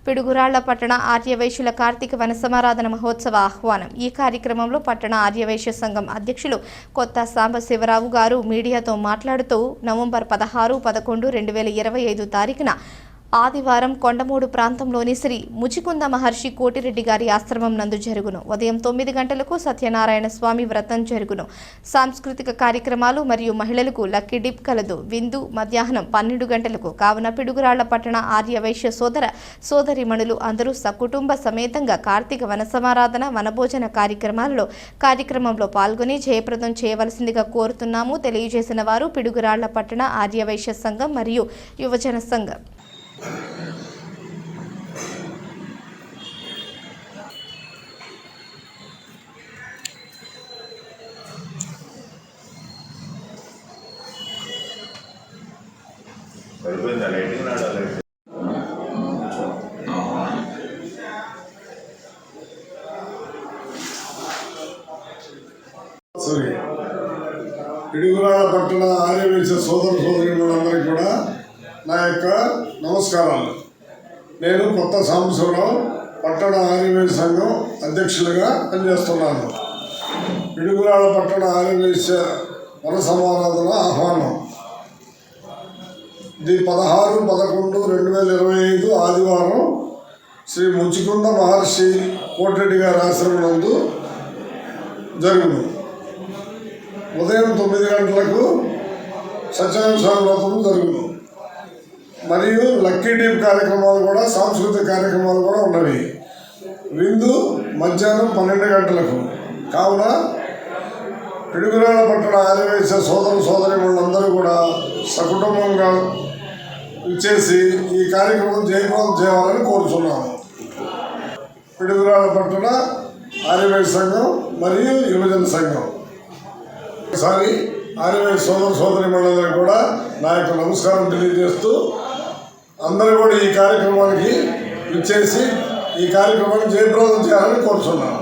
పిడుగురాళ్ల పట్టణ ఆర్యవైశ్యుల కార్తీక వన సమారాధన మహోత్సవ ఆహ్వానం. ఈ కార్యక్రమంలో పట్టణ ఆర్యవైశ్య సంఘం అధ్యక్షులు కొత్త సాంబశివరావు గారు మీడియాతో మాట్లాడుతూ నవంబర్ 16, 11, 2025 తారీఖున ఆదివారం కొండమూడు ప్రాంతంలోని శ్రీ ముచికుంద మహర్షి కోటిరెడ్డి గారి ఆశ్రమం నందు జరుగును. ఉదయం 9 గంటలకు సత్యనారాయణ స్వామి వ్రతం జరుగును. సాంస్కృతిక కార్యక్రమాలు మరియు మహిళలకు లక్కీ డిప్ కలదు. విందు మధ్యాహ్నం 12 గంటలకు. కావున పిడుగురాళ్ల పట్టణ ఆర్యవైశ్య సోదర సోదరిమణులు అందరూ సకుటుంబ సమేతంగా కార్తీక వన సమారాధన వనభోజన కార్యక్రమంలో పాల్గొని జయప్రదం చేయవలసిందిగా కోరుతున్నాము. తెలియజేసిన వారు పిడుగురాళ్ల పట్టణ ఆర్యవైశ్య సంఘం మరియు యువజన సంఘం. పిడుగురాళ్ల పట్టణ ఆర్యవైశ్య సోదర సోదరీమణులందరికీ కూడా నా యొక్క నమస్కారాలు. నేను కొత్త సాంబశివరావు పట్టణ ఆర్యవైశ్య సంఘం అధ్యక్షులుగా పనిచేస్తున్నాను. పిడుగురాళ్ల పట్టణ ఆర్యవైశ్య వన సమారాధన ఆహ్వానం. ఇది 16, 11, 2025 ఆదివారం శ్రీ ముచికుంద మహర్షి కోటిరెడ్డి గారి ఆశ్రమం నందు జరుగును. ఉదయం 9 గంటలకు సత్యనారాయణ స్వామి వ్రతం జరుగును. మరియు లక్కీ డీప్ కార్యక్రమాలు కూడా, సాంస్కృతిక కార్యక్రమాలు కూడా ఉన్నవి. విందు మధ్యాహ్నం 12 గంటలకు. కావున పిడుగురాళ్ల పట్టణ ఆర్యవైశ్య సోదర సోదరీమణులందరూ కూడా సకుటుంబంగా ఇచ్చేసి ఈ కార్యక్రమం జయప్రదం చేయాలని కోరుతున్నాము. పిడుగురాళ్ల పట్టణ ఆర్యవైశ్య సంఘం మరియు యువజన సంఘం. ఒకసారి ఆర్యవైశ్య సోదర సోదరీమణులందరూ కూడా నా యొక్క నమస్కారం తెలియజేస్తూ అందరూ కూడా ఈ కార్యక్రమానికి ఇచ్చేసి ఈ కార్యక్రమాన్ని జయప్రదం చేయాలని కోరుతున్నాను.